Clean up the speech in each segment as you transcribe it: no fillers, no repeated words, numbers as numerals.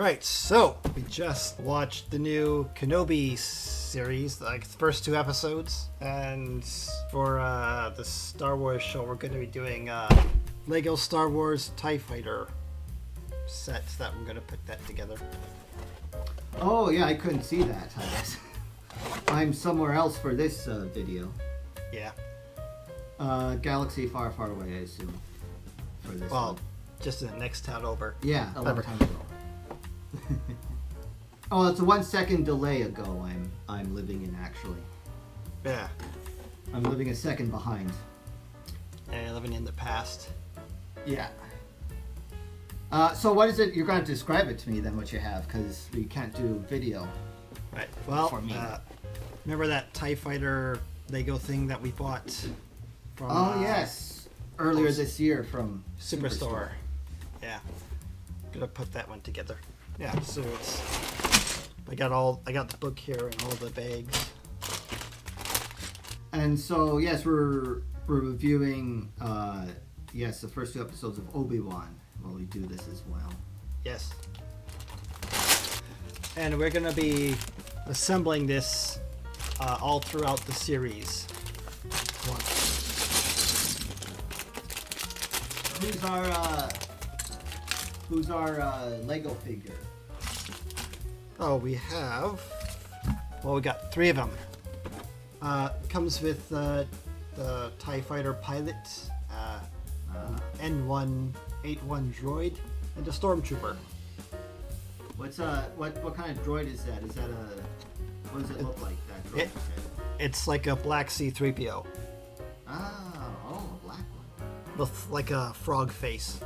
Alright, so we just watched the new Kenobi series, like the first 2 episodes. And for the Star Wars show, we're going to be doing Lego Star Wars TIE Fighter sets that we're going to put that together. Oh, yeah, I couldn't see that, I guess. I'm somewhere else for this video. Yeah. Galaxy far, far away, I assume. For this one. Just in the next town over. Yeah, a long time ago. Oh, it's a 1 second delay ago I'm living in, actually. Yeah. I'm living a second behind. And living in the past. Yeah. So what is it? You're going to describe it to me then, what you have, because we can't do video. Right. Well, for me. Remember that TIE Fighter Lego thing that we bought from... Oh, yes. Earlier this year from Superstore. Yeah. Gonna put that one together. Yeah, so it's... I got the book here and all the bags. And so, yes, we're reviewing, the first 2 episodes of Obi-Wan while we do this as well. Yes. And we're going to be assembling this all throughout the series. Who's our Lego figure? Oh, we have... Well, we got 3 of them. Comes with the TIE Fighter pilot, N181 droid, and a stormtrooper. What kind of droid is that? Is that what does it look like, that droid? It's like a black C-3PO. Oh, a black one. With like a frog face.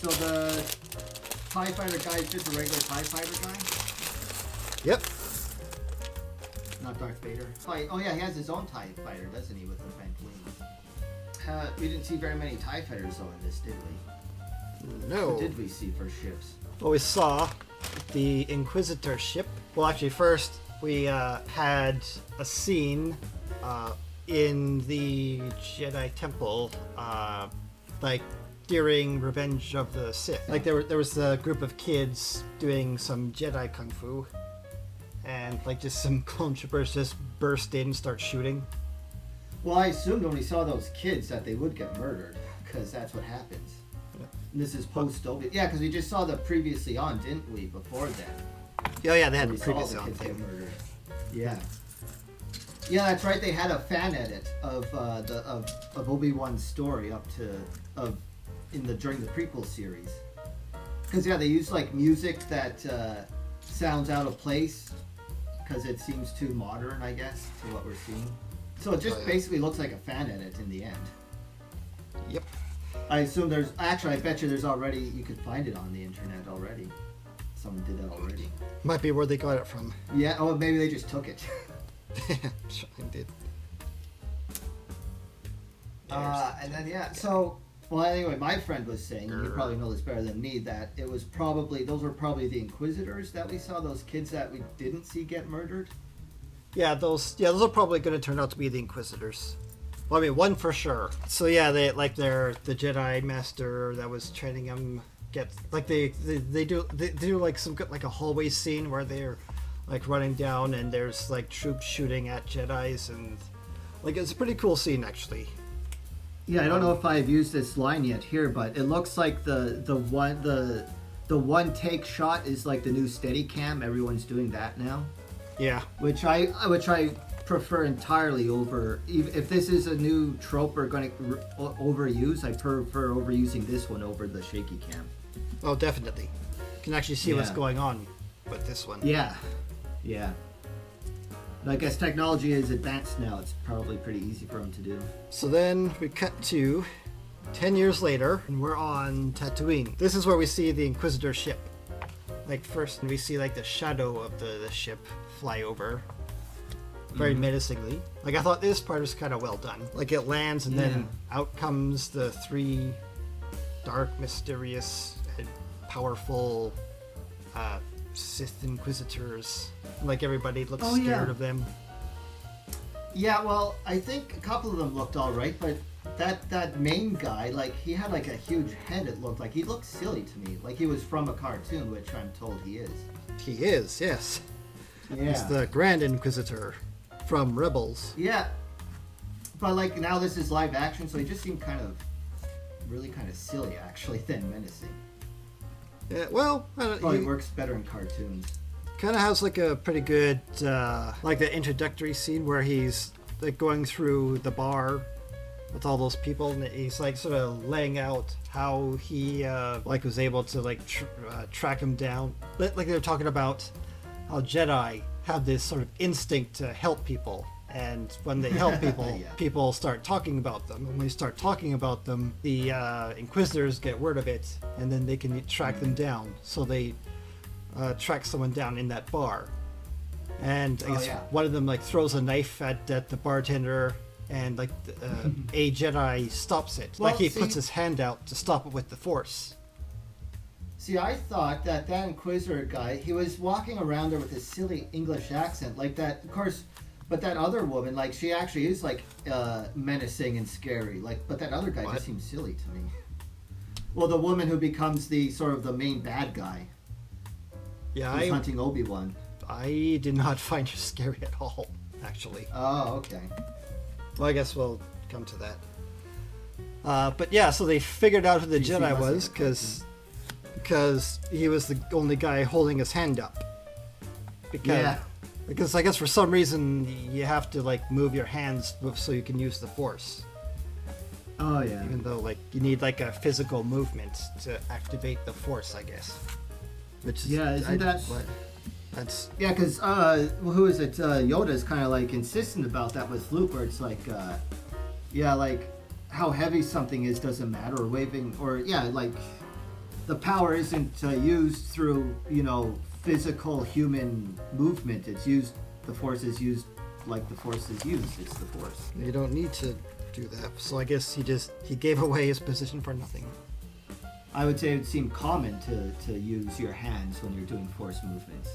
So the TIE Fighter guy is just a regular TIE Fighter guy? Yep. Not Darth Vader. Oh yeah, he has his own TIE Fighter, doesn't he, with the bent wings? We didn't see very many TIE Fighters though in this, did we? No. What did we see for ships? Well, we saw the Inquisitor ship. Well, actually, first we had a scene in the Jedi Temple, like during Revenge of the Sith. Like there was a group of kids doing some Jedi Kung Fu, and like just some clone troopers just burst in and start shooting. Well, I assumed when we saw those kids that they would get murdered, because that's what happens. Yeah. And this is post-Obi. Yeah, because we just saw the previously on, didn't we, before then? Yeah, they had we the saw previous the on kids get thing. murdered. Yeah. Yeah, that's right. They had a fan edit of Obi-Wan's story during the prequel series. Because they used like music that sounds out of place because it seems too modern, I guess, to what we're seeing. So it just basically looks like a fan edit in the end. Yep. I assume I bet you you could find it on the internet already. Someone did that already. Might be where they got it from. Yeah, maybe they just took it. Sure they did. And then so anyway, my friend was saying, and you probably know this better than me, that those were probably the Inquisitors that we saw, those kids that we didn't see get murdered. Yeah, those are probably going to turn out to be the Inquisitors. Well, I mean, one for sure. So yeah, they're the Jedi Master that was training them. They do like some good, like a hallway scene where they're like running down and there's like troops shooting at Jedis, and like it's a pretty cool scene actually. Yeah, I don't know if I've used this line yet here, but it looks like the one take shot is like the new Steadicam. Everyone's doing that now. Yeah. Which I prefer entirely over. If this is a new trope we're going to overuse, I prefer overusing this one over the shaky cam. Oh, definitely. You can actually see what's going on with this one. Yeah. I guess technology is advanced now. It's probably pretty easy for them to do. So then we cut to 10 years later, and we're on Tatooine. This is where we see the Inquisitor ship. Like first, we see like the shadow of the ship fly over, very menacingly. Like I thought this part was kind of well done. Like it lands, and then out comes the 3 dark, mysterious, and powerful Sith Inquisitors. Like everybody looks scared of them. Yeah, well, I think a couple of them looked all right, but that main guy, like he had like a huge head. It looked like he looked silly to me, like he was from a cartoon, which I'm told he is. He is, yes. Yeah. He's the Grand Inquisitor from Rebels. Yeah. But like now this is live action, so he just seemed really kind of silly actually than menacing. Yeah, well, Probably works better in cartoons. Kind of has like a pretty good, like the introductory scene where he's like going through the bar with all those people, and he's like sort of laying out how he like was able to like track him down. Like they're talking about how Jedi have this sort of instinct to help people, and when they help people, Yeah. people start talking about them. And when they start talking about them, the Inquisitors get word of it, and then they can track them down. So they track someone down in that bar, and I guess one of them like throws a knife at the bartender, and like a Jedi stops it. Well, Like he puts his hand out to stop it with the Force. See, I thought that Inquisitor guy, he was walking around there with this silly English accent, like that. Of course, but that other woman, like she actually is like menacing and scary. Like, but that other guy just seems silly to me. Well, the woman who becomes the sort of the main bad guy. Yeah, who's hunting Obi-Wan. I did not find her scary at all, actually. Oh, okay. Well, I guess we'll come to that. But yeah, so they figured out who the Jedi was because he was the only guy holding his hand up. Because I guess for some reason you have to like move your hands so you can use the Force. Oh yeah. Even though like you need like a physical movement to activate the Force, I guess. Which is, that's yeah, because who is it? Yoda is kind of like insistent about that with Luke, where it's like, like how heavy something is doesn't matter, or waving, or like the power isn't used through physical human movement. It's used. The Force is used like the Force is used. It's the Force. You don't need to do that. So I guess he gave away his position for nothing. I would say it would seem common to use your hands when you're doing Force movements.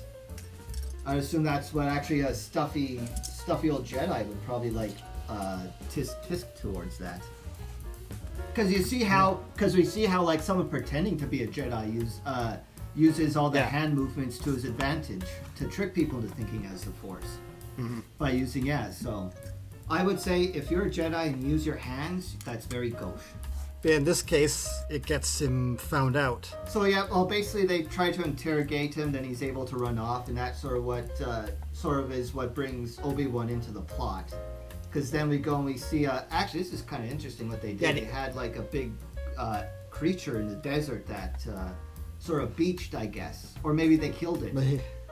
I assume that's what actually a stuffy old Jedi would probably like tisk towards that. Because we see how like someone pretending to be a Jedi uses all the hand movements to his advantage to trick people into thinking as the Force by using So I would say if you're a Jedi and use your hands, that's very gauche. In this case, it gets him found out. So basically they try to interrogate him, then he's able to run off, and that's sort of is what brings Obi-Wan into the plot. Because then we go and we see, actually this is kind of interesting what they did. Yeah, they had like a big creature in the desert that sort of beached, I guess. Or maybe they killed it.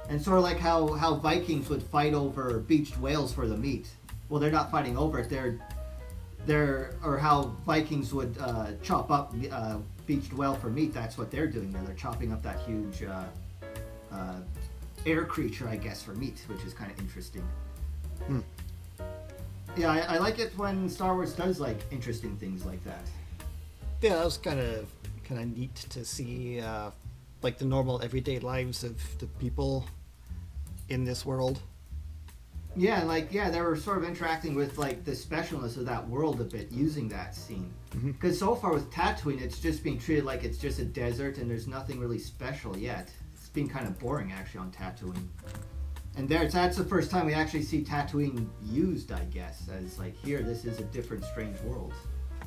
And sort of like how Vikings would fight over beached whales for the meat. Well, they're not fighting over it, or how Vikings would chop up beached whale for meat. That's what they're doing there. They're chopping up that huge air creature, I guess, for meat, which is kind of interesting. Yeah, I like it when Star Wars does like interesting things like that. Yeah, that was kind of neat to see, like the normal everyday lives of the people in this world. Yeah, they were sort of interacting with like the specialness of that world a bit using that scene. Because so far with Tatooine, it's just being treated like it's just a desert and there's nothing really special yet. It's been kind of boring actually on Tatooine. And that's the first time we actually see Tatooine used, I guess, as like here, this is a different, strange world.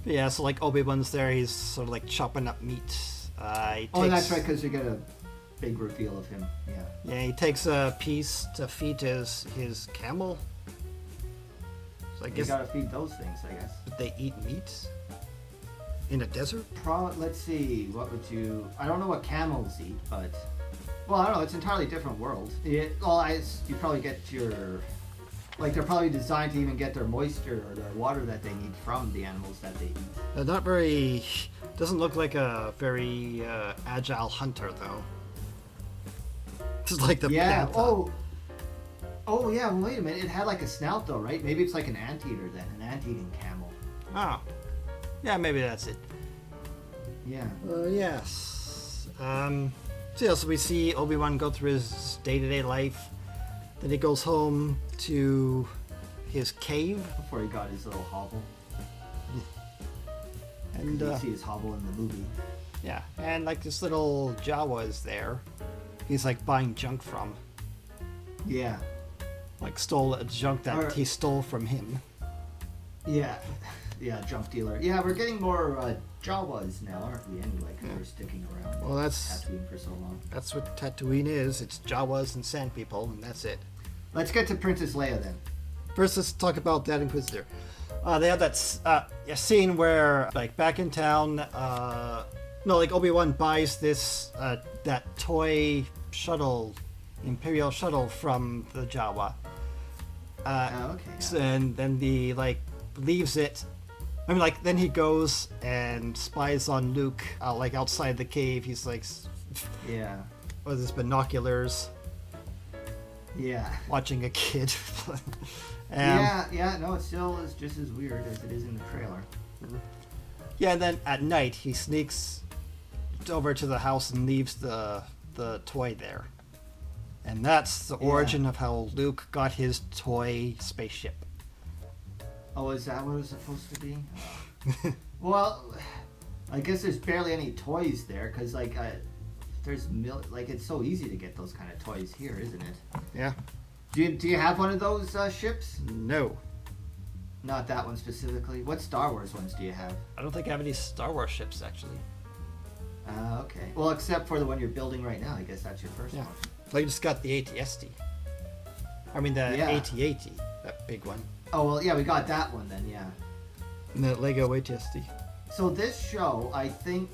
Yeah, so like Obi-Wan's there, he's sort of like chopping up meat. That's right, because we get a big reveal of him. Yeah, he takes a piece to feed his camel. So I guess you gotta feed those things, I guess. But they eat meat in a desert? Let's see, what would you... I don't know what camels eat, but... Well, I don't know, it's an entirely different world. You probably get your... Like, they're probably designed to even get their moisture or their water that they need from the animals that they eat. Not very... Doesn't look like a very agile hunter, though. Just like the panther. Oh, yeah, well, wait a minute. It had like a snout, though, right? Maybe it's like an anteater then, an ant-eating camel. Oh. Yeah, maybe that's it. Yeah. Yes. So we see Obi-Wan go through his day-to-day life. Then he goes home to his cave. Before he got his little hovel. And You see his hovel in the movie. yeah, and like this little Jawa is there. He's like buying junk from. Yeah. Like stole a junk that Or- he stole from him. Yeah. Yeah, junk dealer. Yeah, we're getting more Jawas now, aren't we? Anyway, because we're sticking around. Well, that's Tatooine for so long. what Tatooine is. It's Jawas and sand people, and that's it. Let's get to Princess Leia then. First, let's talk about that Inquisitor. They have that a scene where, like, back in town, Obi-Wan buys this that toy shuttle, Imperial shuttle from the Jawa. Okay. Yeah. And then he leaves it. I mean, then he goes and spies on Luke, outside the cave. He's Yeah. with his binoculars, Yeah. watching a kid. Yeah. No, it still is just as weird as it is in the trailer. Yeah, and then at night he sneaks over to the house and leaves the toy there. And that's the origin of how Luke got his toy spaceship. Oh, is that what it was supposed to be? Well, I guess there's barely any toys there because there's it's so easy to get those kind of toys here, isn't it? Yeah. Do you have one of those ships? No. Not that one specifically. What Star Wars ones do you have? I don't think I have any Star Wars ships, actually. Okay. Well, except for the one you're building right now. I guess that's your first Yeah. one. I just got the AT-ST. I mean, the Yeah. AT-AT, that big one. Oh, well, yeah, we got that one then, yeah. And the Lego AT-ST. So this show, I think...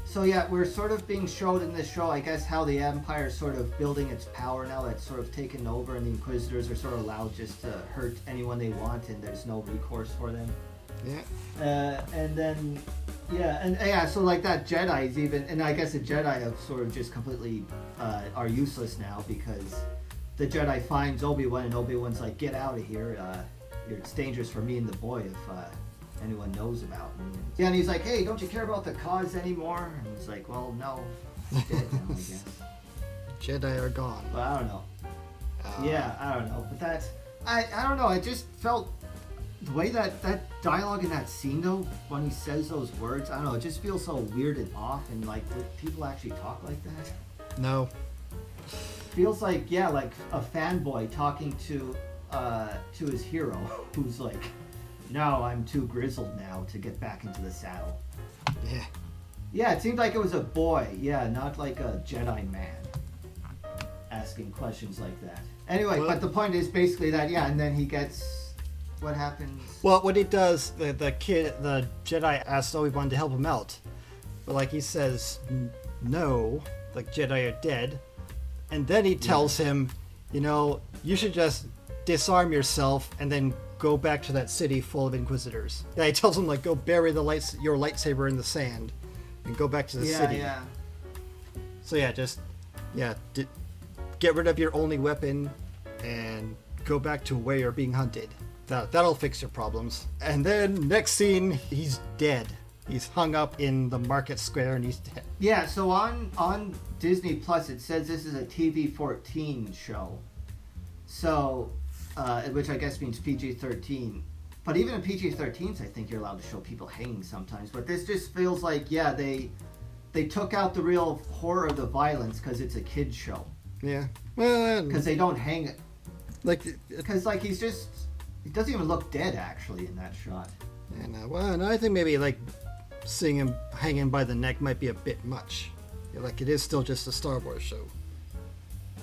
So yeah, we're sort of being showed in this show, I guess, how the Empire is sort of building its power now. It's sort of taken over and the Inquisitors are sort of allowed just to hurt anyone they want and there's no recourse for them. Yeah. And then... so that Jedi's even... And I guess the Jedi have sort of just completely are useless now because the Jedi finds Obi-Wan and Obi-Wan's like, get out of here. It's dangerous for me and the boy if anyone knows about me. Yeah, and he's like, hey, don't you care about the cause anymore? And he's like, well, no. He's dead now, I guess. Jedi are gone. But I don't know. Yeah, I don't know. But that's... I don't know. I just felt... The way that dialogue in that scene, though, when he says those words, I don't know, it just feels so weird and off, and would people actually talk like that? No. Feels like a fanboy talking to his hero, who's like, no, I'm too grizzled now to get back into the saddle. Yeah. Yeah, it seemed like it was a boy, not like a Jedi man asking questions like that. Anyway, Well- but the point is basically that, and then he gets... What happens? Well, what he does, the Jedi asks Obi-Wan to help him out. But he says, no, the Jedi are dead. And then he tells him, you should just disarm yourself and then go back to that city full of Inquisitors. Yeah, he tells him, go bury your lightsaber in the sand and go back to the city. Yeah. So get rid of your only weapon and go back to where you're being hunted. That'll fix your problems. And then next scene, he's dead. He's hung up in the market square and he's dead. Yeah, so on Disney Plus it says this is a TV-14 show. So, which I guess means PG-13. But even in PG-13s, I think you're allowed to show people hanging sometimes. But this just feels like, they took out the real horror of the violence because it's a kid's show. Yeah. Well, Because they don't hang it. because Because he doesn't even look dead actually in that shot. and I think maybe seeing him hanging by the neck might be a bit much. It is still just a Star Wars show.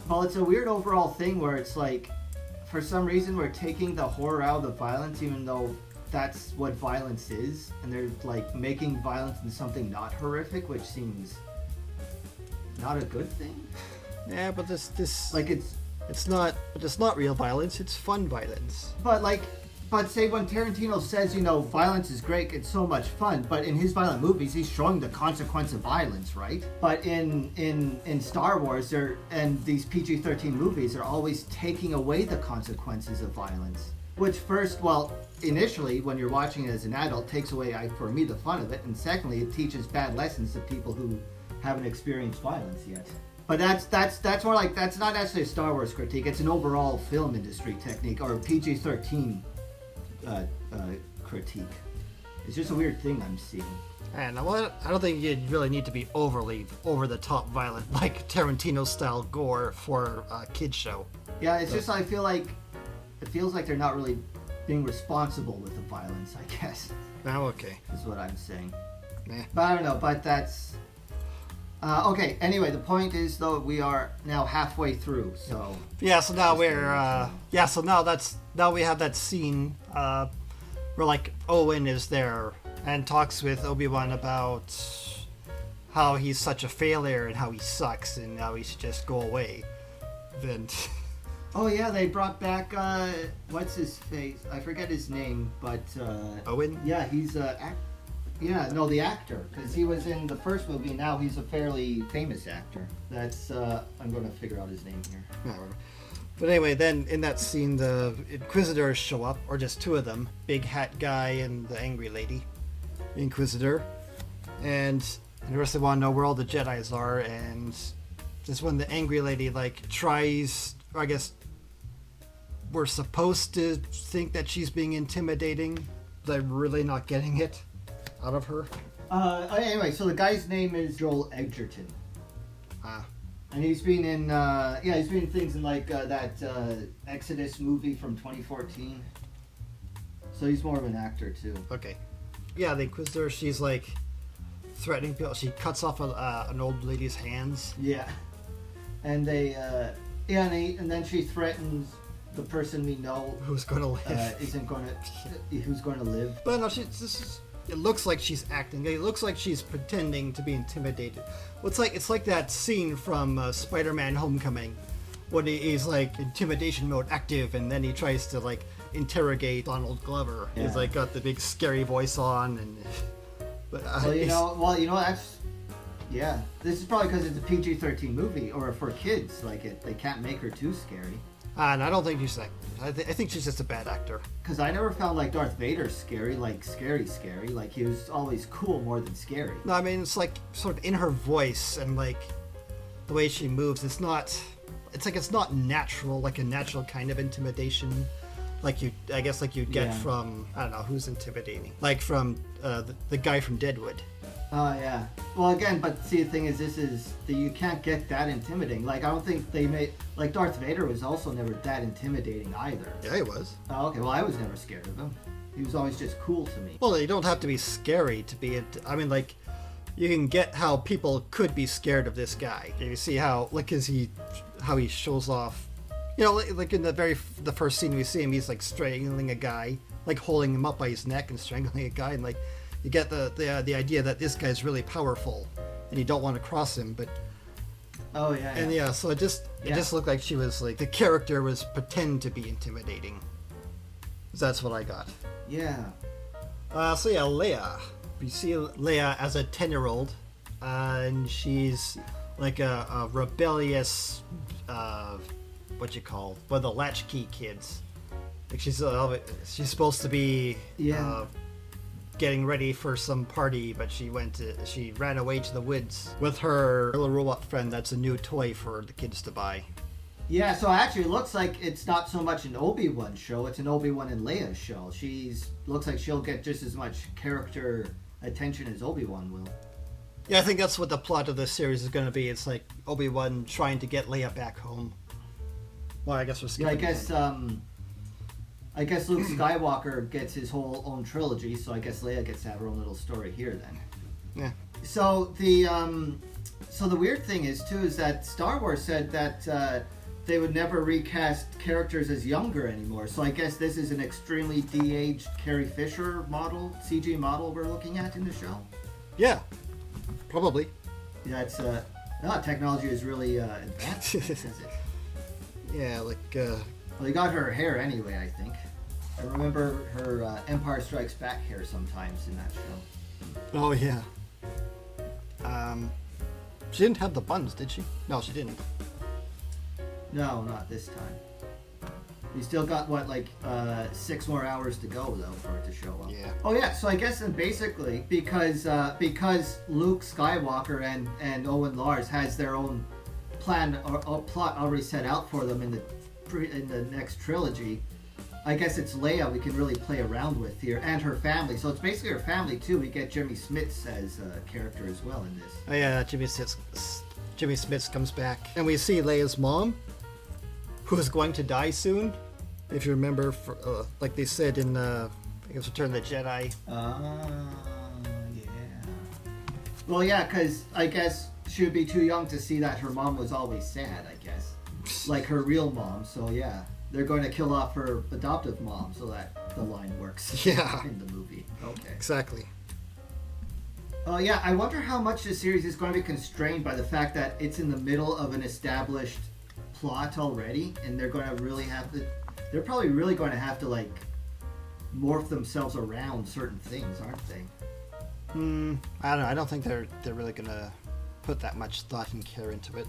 Well, it's a weird overall thing where it's for some reason we're taking the horror out of the violence, even though that's what violence is, and they're making violence into something not horrific, which seems not a good thing. Yeah, but this It's it's not real violence. It's fun violence. but say when Tarantino says, violence is great, it's so much fun, but in his violent movies, he's showing the consequence of violence, right? But in Star Wars, and these PG-13 movies are always taking away the consequences of violence. Which initially, when you're watching it as an adult, takes away, for me, the fun of it, and secondly, it teaches bad lessons to people who haven't experienced violence yet. But that's more that's not actually a Star Wars critique. It's an overall film industry technique or PG-13 critique. It's just a weird thing I'm seeing. And I don't think you really need to be overly over-the-top violent, like Tarantino-style gore for a kid's show. Yeah, it's just I feel like it feels like they're not really being responsible with the violence, I guess. Oh, okay. Is what I'm saying. Meh. But I don't know, but that's... okay, anyway, the point is, though, we are now halfway through, so... Yeah, so now now we have that scene where, like, Owen is there and talks with Obi-Wan about how he's such a failure and how he sucks and how he should just go away. Then... Oh, yeah, they brought back, what's his face? I forget his name, but... Owen? Yeah, he's the actor, because he was in the first movie, and now he's a fairly famous actor. That's, I'm going to figure out his name here. But anyway, then in that scene, the Inquisitors show up, or just two of them, big hat guy and the angry lady, Inquisitor, and of course they want to know where all the Jedis are, and just when the angry lady, like, tries, or I guess we're supposed to think that she's being intimidating, they're really not getting it out of her. Anyway, so the guy's name is Joel Edgerton. And he's been in, he's been in things in like that Exodus movie from 2014. So he's more of an actor too. Okay. Yeah, the Inquisitor, she's like threatening people. She cuts off an old lady's hands. Yeah. And they, and then she threatens the person we know who's going to live. Who's going to live. But no, it looks like she's acting. It looks like she's pretending to be intimidated. Well, it's like that scene from Spider-Man: Homecoming, when he's like intimidation mode active, and then he tries to like interrogate Donald Glover. Yeah. He's like got the big scary voice on, and that's This is probably because it's a PG-13 movie, or for kids. Like they can't make her too scary. And I don't think she's like. I think she's just a bad actor. Because I never found like Darth Vader scary, like scary. Like he was always cool more than scary. No, I mean it's like sort of in her voice and like the way she moves. It's not natural, like a natural kind of intimidation. Like you'd get from, I don't know, who's intimidating. Like from the guy from Deadwood. Oh, yeah. Well, again, but see, the thing is, you can't get that intimidating. Like, I don't think they made, like, Darth Vader was also never that intimidating either. Yeah, he was. Oh, okay. Well, I was never scared of him. He was always just cool to me. Well, you don't have to be scary to be, I mean, like, you can get how people could be scared of this guy. You see how, like, how he shows off, you know, like in the first scene we see him, he's, like, strangling a guy, like, holding him up by his neck and strangling a guy, and, like, you get the idea that this guy's really powerful, and you don't want to cross him. But so it just looked like she was like the character was pretend to be intimidating. That's what I got. Yeah. Leia. We see Leia as a 10-year-old, and she's like a rebellious, what you call, one of the latchkey kids. Like she's supposed to be. Yeah. Getting ready for some party, but she ran away to the woods with her little robot friend. That's a new toy for the kids to buy. Yeah, so actually it looks like it's not so much an Obi-Wan show, it's an Obi-Wan and Leia show. Looks like she'll get just as much character attention as Obi-Wan will. Yeah, I think that's what the plot of this series is going to be. It's like Obi-Wan trying to get Leia back home. Well, I guess we're skipping. Yeah, I guess Luke Skywalker gets his whole own trilogy, so I guess Leia gets to have her own little story here then. Yeah. So the weird thing is too is that Star Wars said that they would never recast characters as younger anymore. So I guess this is an extremely de-aged Carrie Fisher CG model we're looking at in the show. Yeah, probably. Yeah, technology is really advanced, is it? Yeah, like. Well, they got her hair anyway, I think. I remember her Empire Strikes Back hair sometimes in that show. Oh, yeah. She didn't have the buns, did she? No, she didn't. No, not this time. We still got, 6 more hours to go, though, for it to show up. Yeah. Oh, yeah, so I guess then basically, because Luke Skywalker and Owen Lars has their own plan or plot already set out for them in the next trilogy, I guess it's Leia we can really play around with here, and her family. So it's basically her family too. We get Jimmy Smits as a character as well in this. Oh yeah, Jimmy Smits comes back, and we see Leia's mom, who is going to die soon. If you remember, like they said in I guess Return of the Jedi. Yeah. Well, yeah, because I guess she would be too young to see that her mom was always sad. I guess, like her real mom. So yeah. They're going to kill off her adoptive mom so that the line works Yeah. in the movie. Okay. Exactly. Yeah, I wonder how much the series is going to be constrained by the fact that it's in the middle of an established plot already, and they're going to really have to... They're probably really going to have to, like, morph themselves around certain things, aren't they? I don't know. I don't think they're really going to put that much thought and care into it.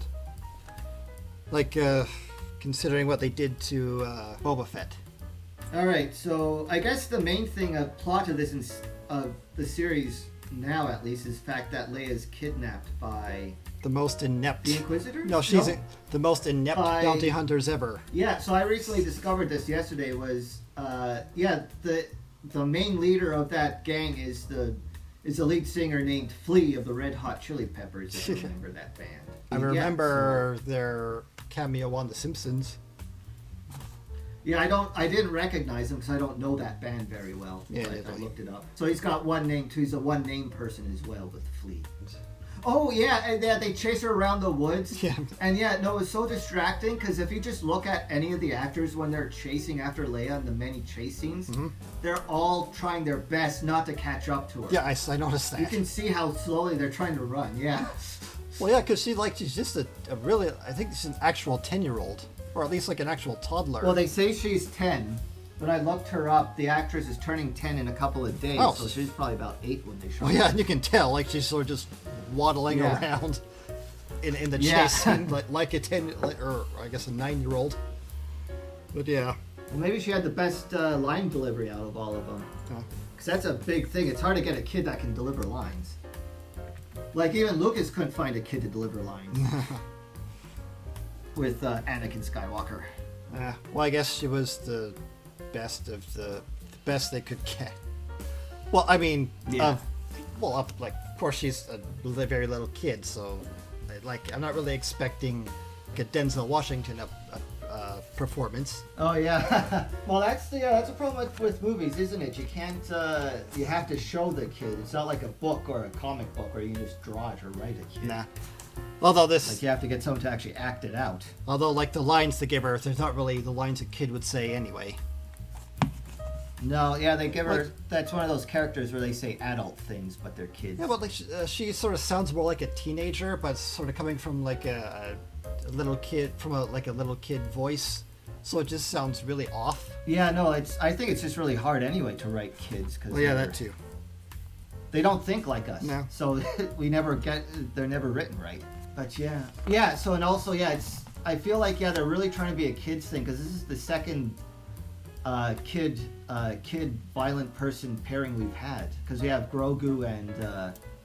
Like, considering what they did to Boba Fett. All right, so I guess the main thing, plot of this of the series now at least, is the fact that Leia's kidnapped by The most inept. the Inquisitor. No, she's the most inept bounty hunters ever. Yeah, so I recently discovered this yesterday. Was the main leader of that gang is the lead singer named Flea of the Red Hot Chili Peppers. If you remember that band. I remember their cameo on The Simpsons. Yeah, I didn't recognize him because I don't know that band very well. Yeah, but I looked it up. So he's got one name too. He's a one name person as well with Flea. Oh yeah, and they chase her around the woods. Yeah. And yeah, no, it's so distracting because if you just look at any of the actors when they're chasing after Leia in the many chase scenes, they're all trying their best not to catch up to her. Yeah, I noticed that. You can see how slowly they're trying to run. Yeah. Well, yeah, because she's just a really, I think she's an actual 10-year-old, or at least like an actual toddler. Well, they say she's 10, but I looked her up. The actress is turning 10 in a couple of days, so she's probably about 8 when they show her. Well, yeah, and you can tell, like she's sort of just waddling around in the chase scene, like a 10, or I guess a 9-year-old. But yeah. Well, maybe she had the best line delivery out of all of them. Because that's a big thing. It's hard to get a kid that can deliver lines. Like, even Lucas couldn't find a kid to deliver lines. With Anakin Skywalker. Well, I guess she was the best of the best they could get. Well, I mean, of course she's a very little kid, so I'm not really expecting like a Denzel Washington performance. Oh yeah. Well, that's a problem with movies, isn't it? You can't. You have to show the kid. It's not like a book or a comic book where you can just draw it or write a kid. Nah. Although you have to get someone to actually act it out. Although, like the lines they give her, they're not really the lines a kid would say anyway. No, yeah, they give her. That's one of those characters where they say adult things, but they're kids. Yeah, but like she sort of sounds more like a teenager, but sort of coming from like a little kid, from a little kid voice. So it just sounds really off. Yeah, no, I think it's just really hard anyway to write kids because. Well, yeah, that too. They don't think like us. No. So they're never written right. But yeah. So and also I feel like they're really trying to be a kids thing because this is the second kid violent person pairing we've had because we have Grogu and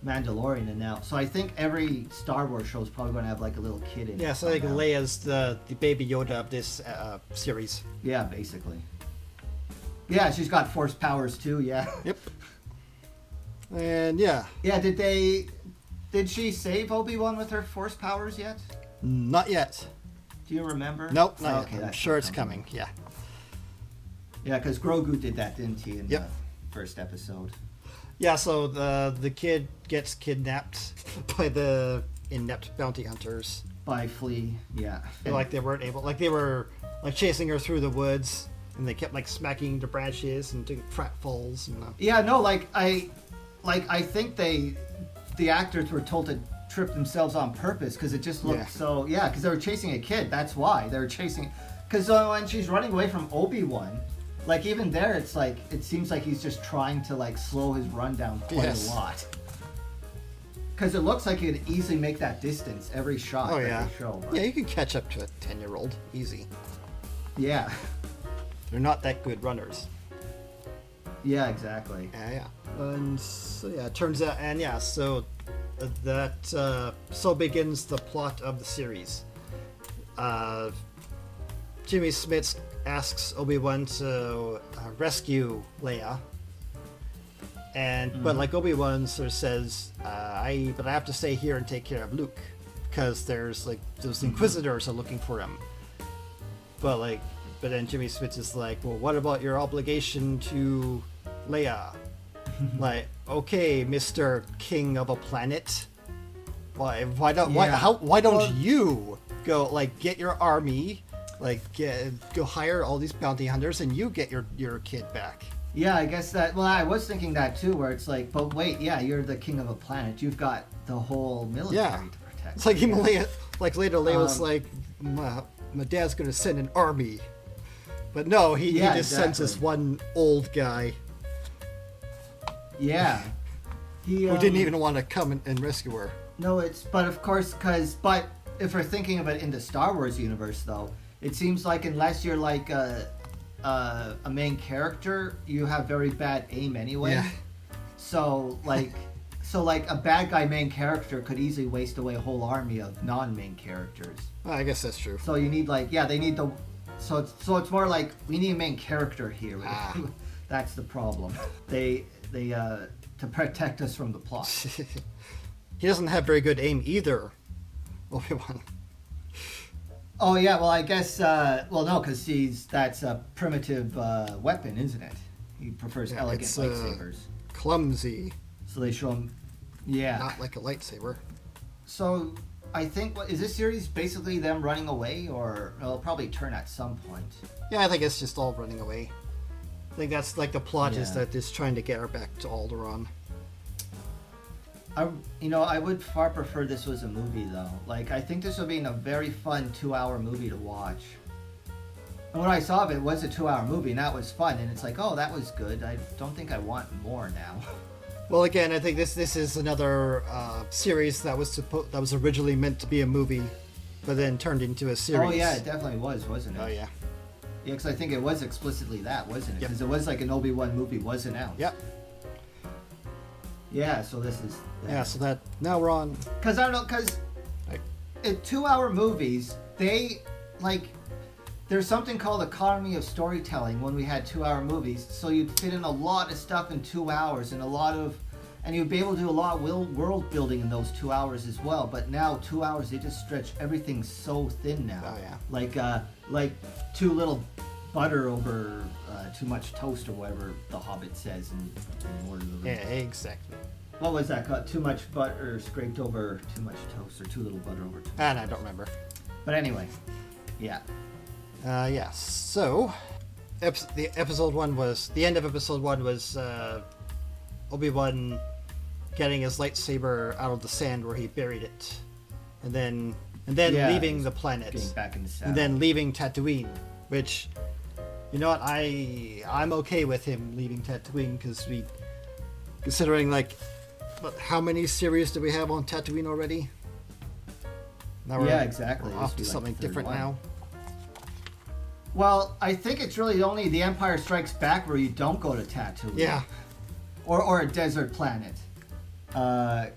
Mandalorian and now. So I think every Star Wars show is probably going to have like a little kid in it. Yeah, so like Leia's the baby Yoda of this series. Yeah, basically. Yeah, she's got force powers too. Yeah. Yep. And yeah. Yeah, did she save Obi-Wan with her force powers yet? Not yet. Do you remember? Nope, not okay, yet. I'm sure it's coming. Yeah. Yeah, because Grogu did that, didn't he, in the first episode? Yeah, so the kid gets kidnapped by the inept bounty hunters. By Flea, yeah. Like they weren't able, like they were like chasing her through the woods, and they kept like smacking the branches and doing pratfalls. And yeah, no, I think the actors were told to trip themselves on purpose because it just looked so. Yeah, because they were chasing a kid. That's why they were chasing. Because when she's running away from Obi-Wan, like even there, it's like it seems like he's just trying to like slow his run down quite a lot. Because it looks like he could easily make that distance every shot that they show. But... Yeah, you can catch up to a 10-year-old easy. Yeah. They're not that good runners. Yeah, exactly. Yeah. And so it turns out, so that so begins the plot of the series. Jimmy Smits asks Obi-Wan to rescue Leia. But like Obi-Wan sort of says, I have to stay here and take care of Luke because there's like those Inquisitors are looking for him. But then Jimmy Smits is like, well, what about your obligation to Leia? Like, okay, Mr. King of a planet, why don't you go get your army, go hire all these bounty hunters and you get your kid back? Yeah, I guess that. Well, I was thinking that too, where it's like, but wait, yeah, you're the king of a planet. You've got the whole military to protect. It's like Leia, later Leia was like, my dad's gonna send an army, but no, he just sends this one old guy. Yeah, who didn't even want to come and rescue her. No, but of course, but if we're thinking of it in the Star Wars universe, though, it seems like unless you're like a main character, you have very bad aim anyway. Yeah. So a bad guy main character could easily waste away a whole army of non-main characters. Well, I guess that's true. So you need they need the. So it's more like we need a main character here. That's the problem. They to protect us from the plot. He doesn't have very good aim either, Obi-Wan. Oh yeah, well I guess no, because that's a primitive weapon, isn't it? He prefers elegant lightsabers. Clumsy. So they show him, not like a lightsaber. So I think is this series basically them running away, or it'll probably turn at some point? Yeah, I think it's just all running away. I think that's like the plot is that it's trying to get her back to Alderaan. I would far prefer this was a movie though. Like I think this would be a very fun 2-hour movie to watch. And when I saw it was a 2-hour movie and that was fun, and it's like, oh, that was good. I don't think I want more now. Well, again, I think this is another series that was originally meant to be a movie, but then turned into a series. Oh yeah, it definitely was, wasn't it? Oh yeah. Yeah, because I think it was explicitly that, wasn't it? Because it was like an Obi-Wan movie was announced. Yep. Yeah, so this is... Yeah, so that... Now we're on... Because I don't know, because in 2-hour movies, there's something called economy of storytelling when we had 2-hour movies, so you'd fit in a lot of stuff in 2 hours and you'd be able to do a lot of world building in those 2 hours as well. But now 2 hours, they just stretch everything so thin now. Oh yeah. Like too little butter over too much toast, or whatever the Hobbit says in Lord of the Rings. Yeah, exactly. What was that called? Too much butter scraped over too much toast, or too little butter over too much. And I don't remember. But anyway, yeah. So, the end of episode 1 was Obi-Wan getting his lightsaber out of the sand where he buried it, and then leaving the planet, getting back in the saddle. and then leaving Tatooine. Which, you know what, I'm okay with him leaving Tatooine, because considering how many series do we have on Tatooine already? Now exactly. We're off to something different now. Well, I think it's really only The Empire Strikes Back where you don't go to Tatooine. Yeah. Or a desert planet. Because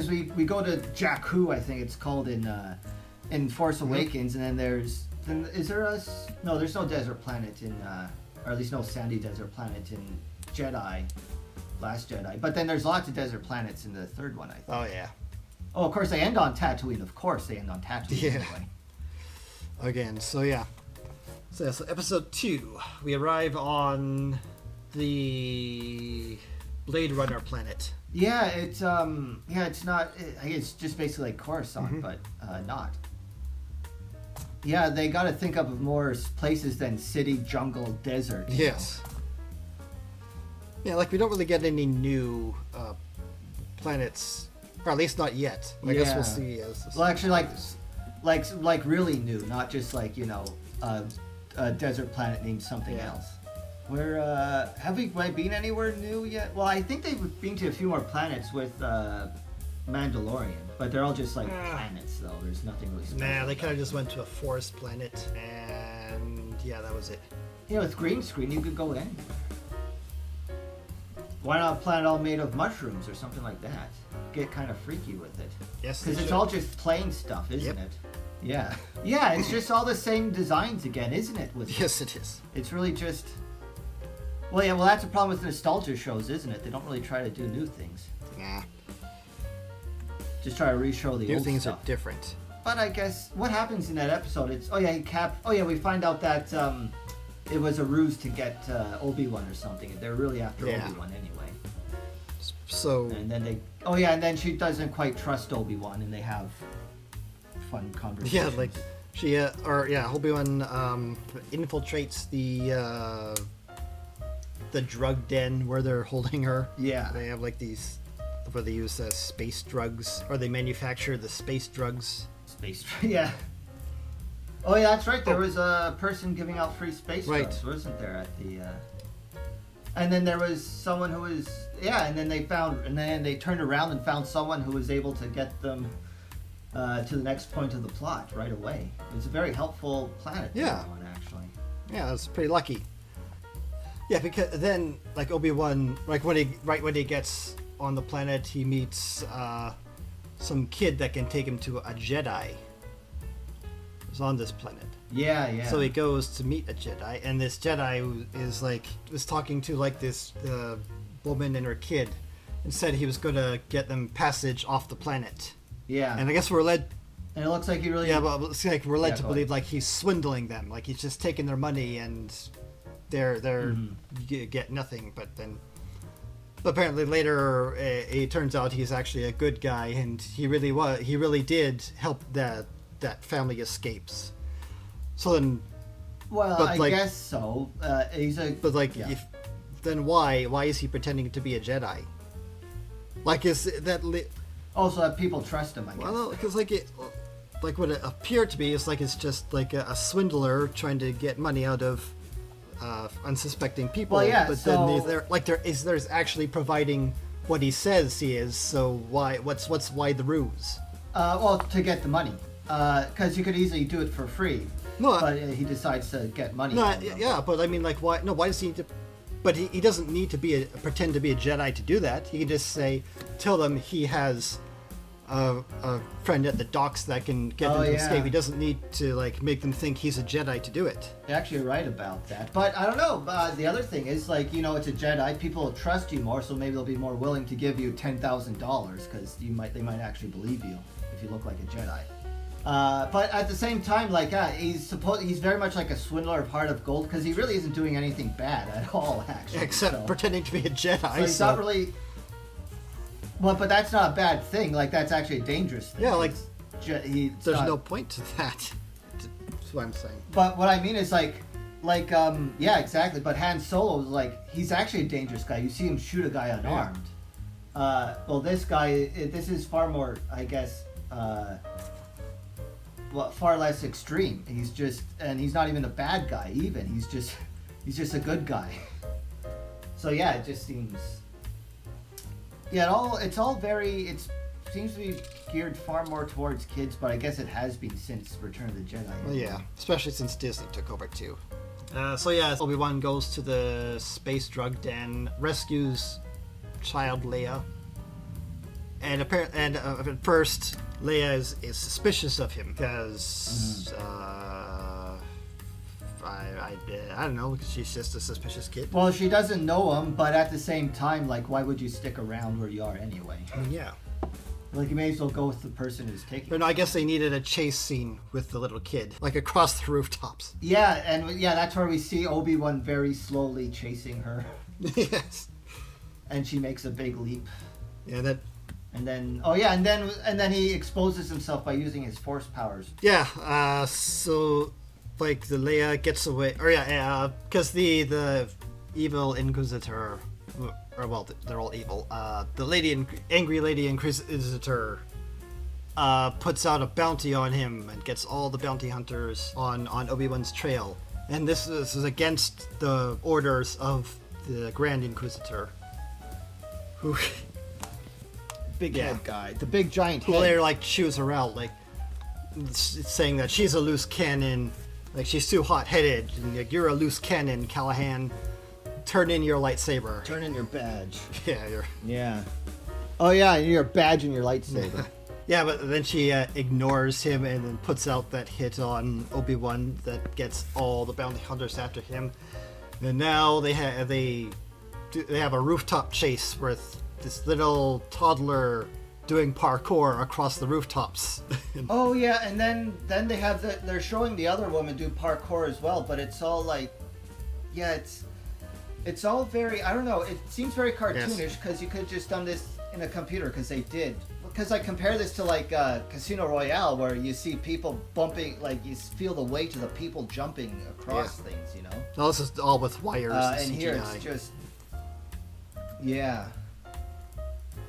we go to Jakku, I think it's called in Force Awakens, and then there's no desert planet in, or at least no sandy desert planet in Last Jedi. But then there's lots of desert planets in the third one, I think. Oh yeah. Oh, of course they end on Tatooine. Anyway. Again, so yeah. So episode 2, we arrive on the Blade Runner planet. Yeah, it's not. It's just basically like Coruscant, but not. Yeah, they got to think of more places than city, jungle, desert. Yes. Yeah, we don't really get any new planets, or at least not yet. I guess we'll see. Well, actually, like really new, not just a desert planet named something else. Where have we been anywhere new yet? Well, I think they've been to a few more planets with Mandalorian, but they're all just planets, though. There's nothing really special. Nah, they kind of just went to a forest planet, and that was it. Yeah, with green screen, you could go anywhere. Why not a planet all made of mushrooms or something like that? Get kind of freaky with it. Yes, because it's all just plain stuff, isn't it? Yeah. Yeah, it's just all the same designs again, isn't it? Yes, it is. It's really just... Well, yeah, well, that's the problem with nostalgia shows, isn't it? They don't really try to do new things. Nah. Just try to re-show the New old things stuff. are different. But I guess what happens in that episode? It's we find out that it was a ruse to get Obi-Wan or something. They're really after Obi-Wan anyway. So And then and then she doesn't quite trust Obi-Wan, and they have fun conversations. yeah, like she Obi-Wan infiltrates the drug den where they're holding her. Yeah. They have like these where they use space drugs, or they manufacture the space drugs. Yeah. Oh yeah, that's right. There was a person giving out free space drugs, wasn't there? At the. And then there was someone who was and then they turned around and found someone who was able to get them to the next point of the plot right away. It's a very helpful planet. Yeah. One, actually. Yeah, it's pretty lucky. Yeah, because then like Obi-Wan, like when he gets on the planet, he meets some kid that can take him to a Jedi. Who's on this planet. Yeah. So he goes to meet a Jedi, and this Jedi was talking to like this woman and her kid, and said he was going to get them passage off the planet. Yeah. And I guess we're led. And it looks like he really. Yeah, but it's like we're led to believe ahead. like he's swindling them, like he's just taking their money and they're get nothing. But then apparently later it turns out he's actually a good guy, and he really did help that family escapes. So then, Well, I guess so. He's a. but like, then why is he pretending to be a Jedi? Like, is that? Also, that people trust him, I guess. Well, because like what it appeared to be is like it's just like a swindler trying to get money out of unsuspecting people. Well, yeah, but so- then there's actually providing what he says he is. So why the ruse? Well, to get the money, because you could easily do it for free. No, but he decides to get money. No, from them. yeah, but I mean, like, why? No, why does he need to? But he doesn't need to pretend to be a Jedi to do that. He can just tell them he has a friend at the docks that can get them to escape. He doesn't need to like make them think he's a Jedi to do it. You're actually right about that. But I don't know. The other thing is, like, it's a Jedi. People will trust you more, so maybe they'll be more willing to give you $10,000 because they might actually believe you if you look like a Jedi. But at the same time, like, he's very much like a swindler of Heart of Gold because he really isn't doing anything bad at all, actually. Except pretending to be a Jedi. So he's not really. Well, but that's not a bad thing. Like, that's actually a dangerous thing. Yeah, like, there's no point to that. That's what I'm saying. But what I mean is, yeah, exactly. But Han Solo is he's actually a dangerous guy. You see him shoot a guy unarmed. Yeah. Well, this guy, this is far more, I guess, far less extreme. And he's not even a bad guy. Even he's just a good guy. So yeah, it just seems. Yeah, it seems to be geared far more towards kids, but I guess it has been since Return of the Jedi. Well, yeah, especially since Disney took over too. So yeah, Obi-Wan goes to the space drug den, rescues child Leia, and at first Leia is suspicious of him because I don't know, because she's just a suspicious kid. Well, she doesn't know him, but at the same time, why would you stick around where you are anyway? Yeah. You may as well go with the person who's taking. But no, I guess they needed a chase scene with the little kid, across the rooftops. Yeah, and that's where we see Obi-Wan very slowly chasing her. Yes. And she makes a big leap. Yeah, that. And then, and then he exposes himself by using his force powers. Yeah. So, the Leia gets away, because the evil Inquisitor. Or they're all evil. The angry lady Inquisitor puts out a bounty on him and gets all the bounty hunters on Obi-Wan's trail. And this is against the orders of the Grand Inquisitor, who Big head guy, the big giant head. who later chews her out, saying that she's a loose cannon, she's too hot-headed, and you're a loose cannon, Callahan. Turn in your lightsaber. Turn in your badge. Yeah, you're. Yeah. Oh yeah, your badge and your lightsaber. Yeah, but then she ignores him and then puts out that hit on Obi-Wan that gets all the bounty hunters after him. And now they have a rooftop chase with this little toddler doing parkour across the rooftops. Oh yeah, and then they have they're showing the other woman do parkour as well, but it's all like, yeah, it's all very, I don't know, it seems very cartoonish because you could have just done this in a computer, because they did. Because I compare this to like Casino Royale, where you see people bumping, like you feel the weight of the people jumping across things, you know. No, this is all with wires and and CGI. here it's just, yeah,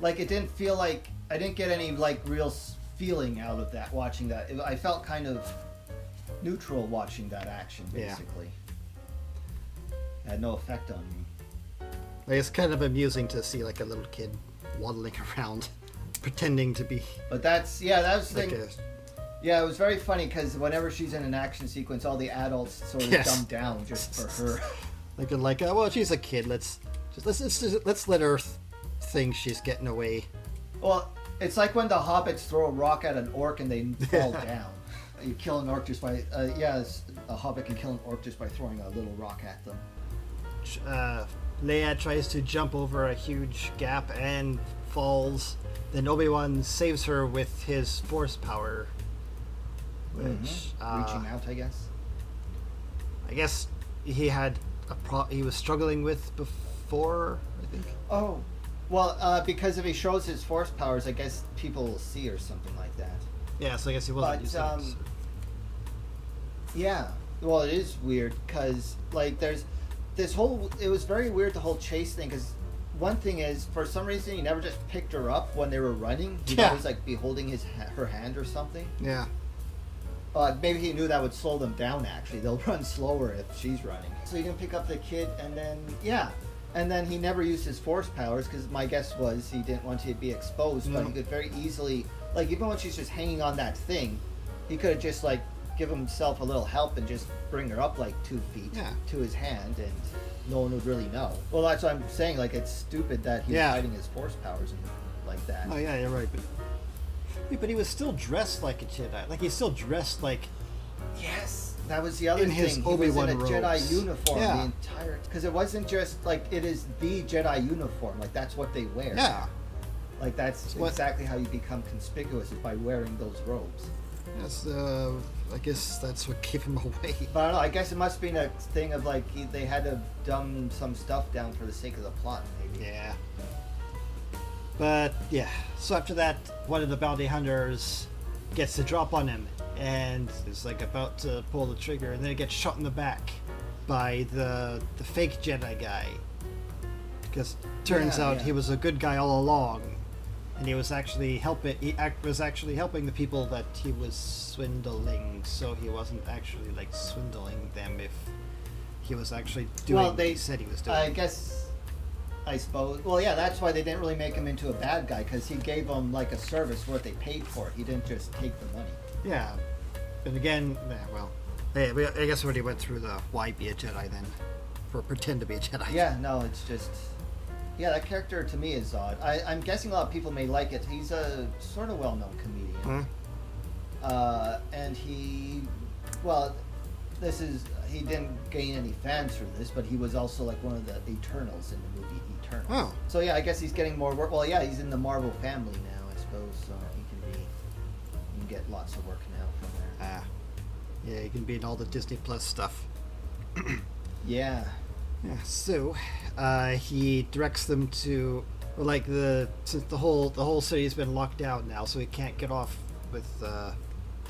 like it didn't feel like, I didn't get any like real feeling out of that watching that. I felt kind of neutral watching that action, basically. It had no effect on me. Like, it's kind of amusing to see like a little kid waddling around, pretending to be. But that was the like thing. Yeah, it was very funny because whenever she's in an action sequence, all the adults sort of dumb down just for her. Well, she's a kid. Let's let her think she's getting away. Well, it's like when the hobbits throw a rock at an orc and they fall down. You kill an orc just by a hobbit can kill an orc just by throwing a little rock at them. Leia tries to jump over a huge gap and falls. Then Obi-Wan saves her with his force power, which reaching out, I guess. I guess he had he was struggling with before, I think. Oh, well, because if he shows his force powers, I guess people will see or something like that. Yeah, so I guess he wasn't using it. Yeah, well, it is weird because like there's this whole. It was very weird, the whole chase thing, because one thing is, for some reason, he never just picked her up when they were running. He'd always like be holding her hand or something. Yeah. Maybe he knew that would slow them down. Actually, they'll run slower if she's running. So he didn't pick up the kid, and then he never used his force powers because my guess was he didn't want to be exposed. But he could very easily, like even when she's just hanging on that thing, he could have just like give himself a little help and just bring her up like 2 feet to his hand, and no one would really know. Well, that's what I'm saying. Like, it's stupid that he's hiding his force powers and like that. Oh yeah, you're right. But he was still dressed like a Jedi. Like he's still dressed like. Yes, that was the other thing. His he Obi-Wan was in a robes. Jedi uniform the entire. Because it wasn't just like, it is the Jedi uniform. Like that's what they wear. Yeah. Like that's exactly how you become conspicuous, is by wearing those robes. Yes, I guess that's what gave him away. But I don't know, I guess it must be a thing of like they had to dumb some stuff down for the sake of the plot, maybe. Yeah. But yeah, so after that, one of the bounty hunters gets the drop on him and is like about to pull the trigger, and then he gets shot in the back by the fake Jedi guy. Because turns out he was a good guy all along. And he was actually helping the people that he was swindling, so he wasn't actually like swindling them if he was actually doing what he said he was doing. I suppose. Well, yeah, that's why they didn't really make him into a bad guy, because he gave them like a service for what they paid for. He didn't just take the money. Yeah, and again, I guess we already went through the why be a Jedi then, or pretend to be a Jedi. Yeah, no, it's just. Yeah, that character to me is odd. I'm guessing a lot of people may like it. He's a sort of well-known comedian. And he didn't gain any fans for this, but he was also like one of the Eternals in the movie Eternals. Oh. So yeah, I guess he's getting more work. Well, yeah, he's in the Marvel family now, I suppose, so he can get lots of work now from there. Yeah, he can be in all the Disney Plus stuff. Yeah. Yeah, so he directs them to, since the whole city's been locked down now, so he can't get off with the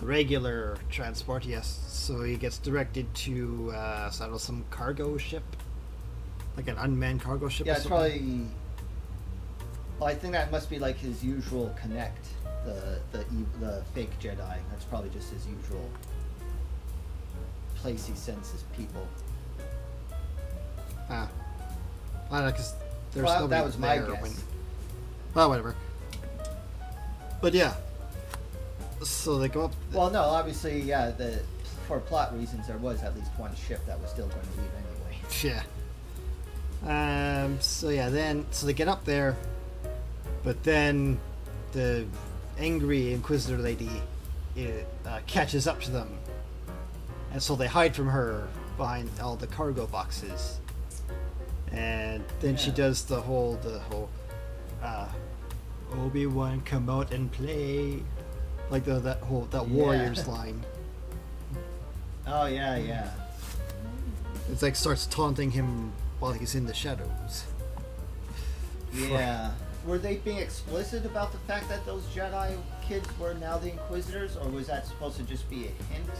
regular transport. Yes, so he gets directed to some cargo ship, like an unmanned cargo ship. Yeah, it's probably. Well, I think that must be like his usual connect, the fake Jedi. That's probably just his usual place he sends his people. I don't know, because there's nobody that was my there guess. Well, whatever. But yeah, so they go up. Well, no, obviously, yeah. For plot reasons, there was at least one ship that was still going to leave anyway. Yeah. So they get up there, but then angry Inquisitor lady catches up to them, and so they hide from her behind all the cargo boxes. And then she does the whole Obi-Wan, come out and play, like that Warriors line. Oh yeah. It's like starts taunting him while he's in the shadows. Yeah. Were they being explicit about the fact that those Jedi kids were now the Inquisitors, or was that supposed to just be a hint?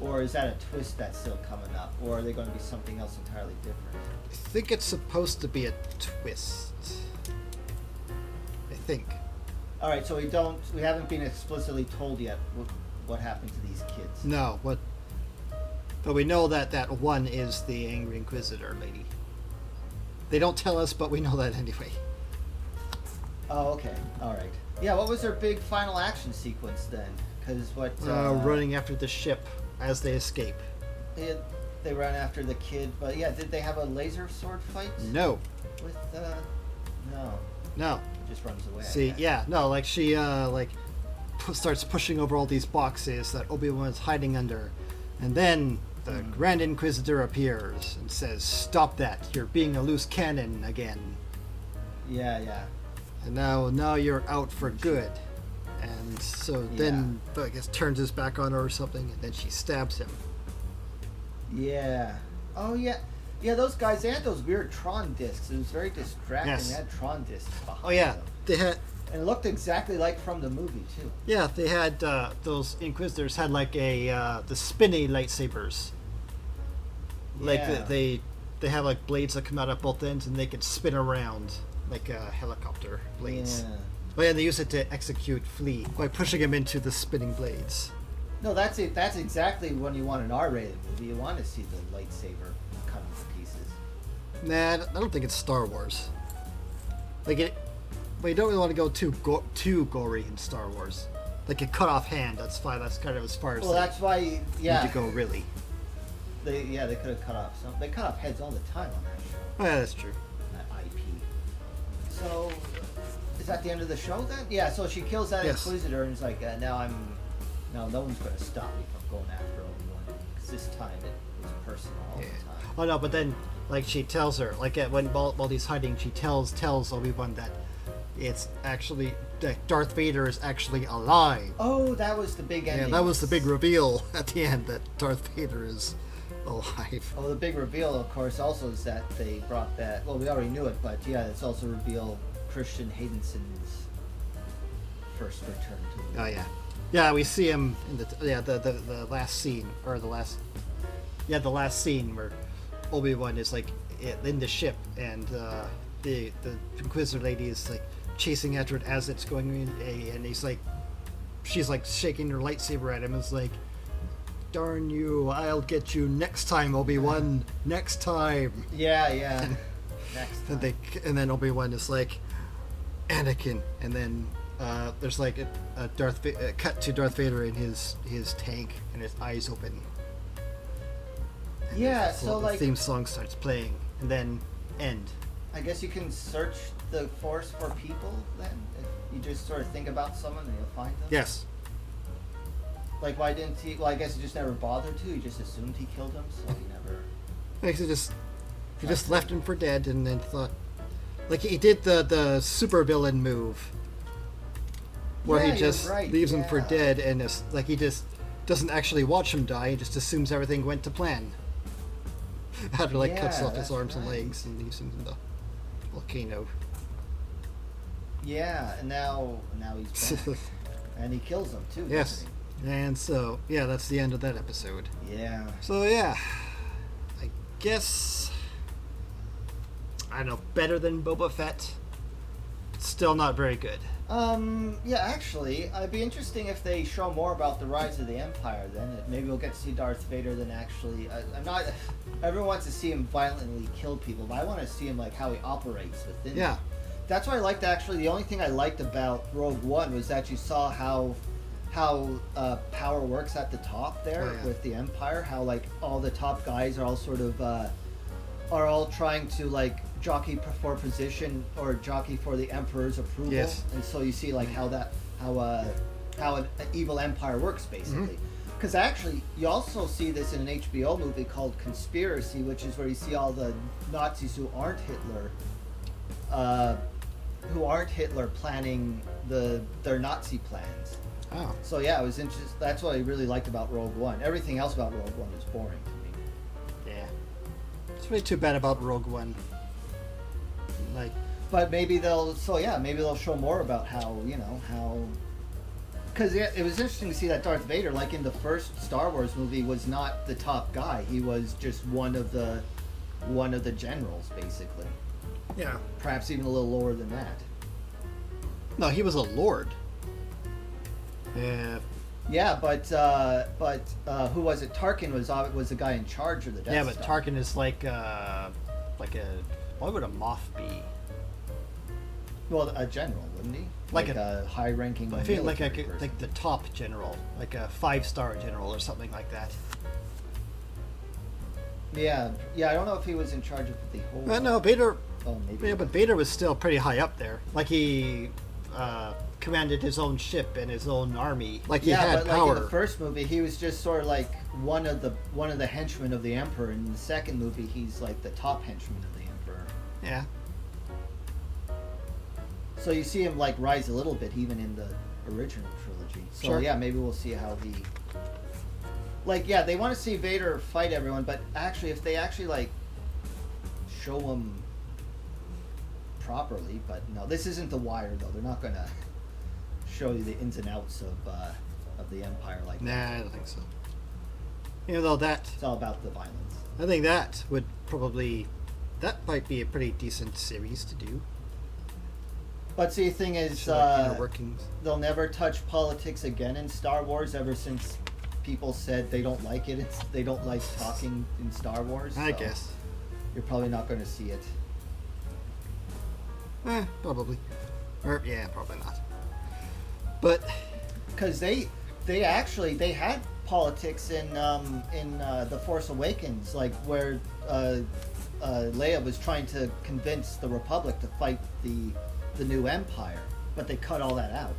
Or is that a twist that's still coming up? Or are they going to be something else entirely different? I think it's supposed to be a twist. I think. All right, so we haven't been explicitly told yet what happened to these kids. No, but we know that one is the angry Inquisitor lady. They don't tell us, but we know that anyway. Oh, okay. All right. Yeah, what was their big final action sequence then? Because running after the ship as they escape. They ran after the kid, but yeah, did they have a laser sword fight? No. With no. No. It just runs away. See, yeah, no, like she starts pushing over all these boxes that Obi-Wan is hiding under, and then the Grand Inquisitor appears and says, "Stop that! You're being a loose cannon again." Yeah. And now you're out for good. And so then I guess turns his back on her or something, and then she stabs him. Yeah. Oh yeah. Yeah, those guys, they had those weird Tron discs. It was very distracting. Yes. They had Tron discs behind Oh yeah, them. they had. And it looked exactly like from the movie too. Yeah, they had those Inquisitors had like the spinny lightsabers. Like they have like blades that come out at both ends, and they can spin around like helicopter blades. Yeah. Oh yeah, they use it to execute Flea by pushing him into the spinning blades. No, that's it. That's exactly when you want an R-rated movie. You want to see the lightsaber cut into pieces. Nah, I don't think it's Star Wars. Like it, but you don't really want to go too gory in Star Wars. Like a cut off hand. That's fine. That's kind of as far as. Well, that's why. Need to go really. They could have cut off some. They cut off heads all the time on that show. Oh, yeah, that's true. That IP. So, is that the end of the show then? Yeah. So she kills that Inquisitor and is like, no one's going to stop me from going after Obi-Wan. Because this time it was personal all the time. Oh no, but then like she tells her, like while he's hiding, she tells Obi-Wan that it's actually that Darth Vader is actually alive. Oh, that was the big ending. Yeah, that was the big reveal at the end that Darth Vader is alive. Oh, the big reveal, of course, also is that they brought that. Well, we already knew it, but yeah, it's also revealed Christian Haydenson's first return to the Oh yeah, yeah. We see him in the last scene or the last scene where Obi-Wan is like in the ship and the Inquisitor lady is like chasing after it as it's going in, and she's like shaking her lightsaber at him. It's like, darn you, I'll get you next time, Obi-Wan, next time. Yeah. Next time. And then Obi-Wan is like, Anakin, and then there's like a cut to Darth Vader in his tank, and his eyes open. And yeah, so so the like theme song starts playing, and then end. I guess you can search the Force for people then. If you just sort of think about someone and you'll find them. Yes. Like, why didn't he? Well, I guess he just never bothered to. He just assumed he killed him, so he never. He just left him for dead, and then thought, like he did the super villain move, where he just leaves him for dead, and like he just doesn't actually watch him die. He just assumes everything went to plan. After cuts off his arms and legs and leaves him in the volcano. Yeah, and now he's back, and he kills them too. Yes. And so, yeah, that's the end of that episode. Yeah. So, yeah. I guess... I don't know, better than Boba Fett. Still not very good. Yeah, actually, it'd be interesting if they show more about the rise of the Empire then. Maybe we'll get to see Darth Vader then actually... I'm not... Everyone wants to see him violently kill people, but I want to see him, like, how he operates within them. That's what I liked, actually. The only thing I liked about Rogue One was that you saw how power works at the top there with the Empire. How like all the top guys are all sort of are all trying to like jockey for position or jockey for the Emperor's approval. Yes. And so you see like how that how an evil empire works, basically. Because actually, you also see this in an HBO movie called Conspiracy, which is where you see all the Nazis who aren't Hitler planning their Nazi plans. Oh. So yeah, it was interesting. That's what I really liked about Rogue One. Everything else about Rogue One was boring to me. Yeah. It's really too bad about Rogue One. Like, But maybe they'll show more about how. Because it was interesting to see that Darth Vader, like in the first Star Wars movie, was not the top guy. He was just one of the generals, basically. yeah. Perhaps even a little lower than that. No, he was a lord. Yeah. Yeah, but who was it? Tarkin was the guy in charge of the Death Yeah, but Star. Tarkin is like a what would a Moff be? Well, a general, wouldn't he? Like a high-ranking. I feel like military person. like the top general, like a 5-star general or something like that. Yeah. I don't know if he was in charge of the whole. No, Vader. Oh, maybe. Yeah, but Vader was still pretty high up there. Like he commanded his own ship and his own army. Like he had but power. like in the first movie, he was just sort of like one of the henchmen of the Emperor. In the second movie, he's like the top henchman of the Emperor. Yeah. So you see him like rise a little bit, even in the original trilogy. So Sure. yeah, maybe we'll see how he. Like yeah, they want to see Vader fight everyone, but actually, if they actually like show him properly, but no, this isn't The Wire though. They're not gonna show you the ins and outs of the Empire like Nah, that. I don't think so. Even though that, It's all about the violence. I think that might be a pretty decent series to do. But see, the thing is, So, like, inner workings. they'll never touch politics again in Star Wars ever since people said they don't like it. They don't like talking in Star Wars. I so guess. You're probably not going to see it. Probably. Or yeah, probably not. But Because they had politics in The Force Awakens, like where Leia was trying to convince the Republic to fight the new Empire, but they cut all that out.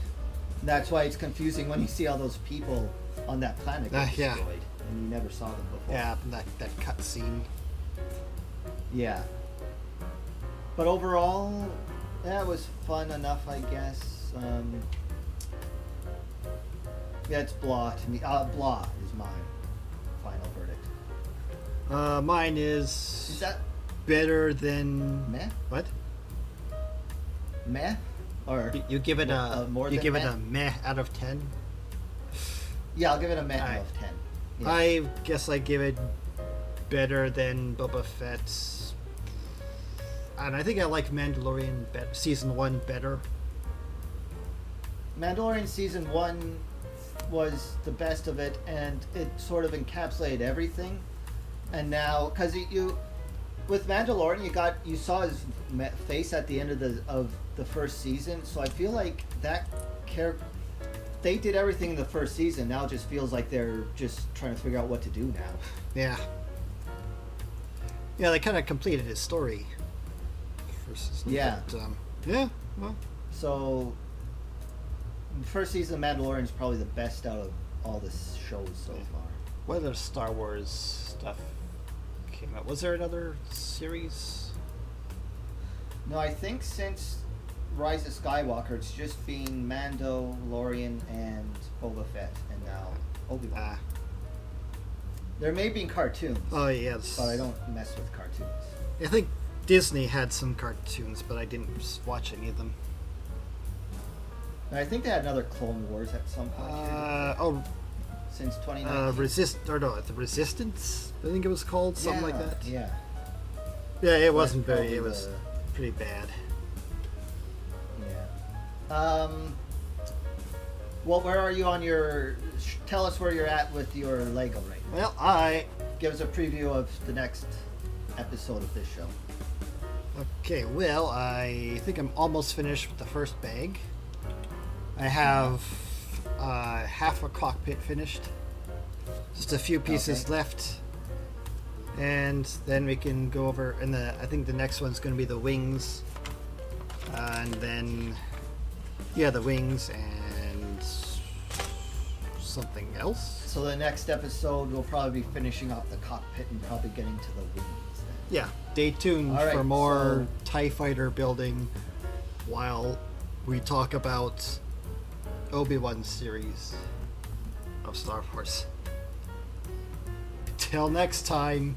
And that's why it's confusing when you see all those people on that planet get Yeah. destroyed, and you never saw them before. yeah, that cut scene. Yeah. But overall, that was fun enough, I guess. Yeah, it's blah to me. Blah is my final verdict. Mine Is is that better than meh? what? Meh? Or You give it more you than give meh? it a meh out of 10. Yeah, I'll give it a meh Alright. out of 10. Yeah. I guess I give it better than Boba Fett's. And I think I like Mandalorian season 1 better. Mandalorian season 1 was the best of it, and it sort of encapsulated everything. And now, because you with Mandalorian, you saw his face at the end of the first season, so I feel like that character, they did everything in the first season. Now it just feels like they're just trying to figure out what to do now. Yeah. Yeah, they kind of completed his story. First season, Yeah. But, yeah. Well, So, the first season of Mandalorian is probably the best out of all the shows so far. what other Star Wars stuff came out? Was there another series? No, I think since Rise of Skywalker, it's just been Mando, Lorian, and Boba Fett, and now Obi-Wan. Ah. There may be cartoons, Oh yes. but I don't mess with cartoons. I think Disney had some cartoons, but I didn't watch any of them. And I think they had another Clone Wars at some point since 2019. The Resistance. I think it was called something like that. Yeah. Yeah, it wasn't That's very. It probably was the- pretty bad. Yeah. Well, where are you on your? Tell us where you're at with your Lego right now. Well, I Give us a preview of the next episode of this show. okay. Well, I think I'm almost finished with the first bag. I have half a cockpit finished. Just a few pieces Okay. left, and then we can go over. And I think the next one's going to be the wings, and then the wings, and something else. So the next episode, we'll probably be finishing off the cockpit and probably getting to the wings then. Yeah, stay tuned All right, for more TIE Fighter building while we talk about Obi-Wan series of Star Wars. Till next time.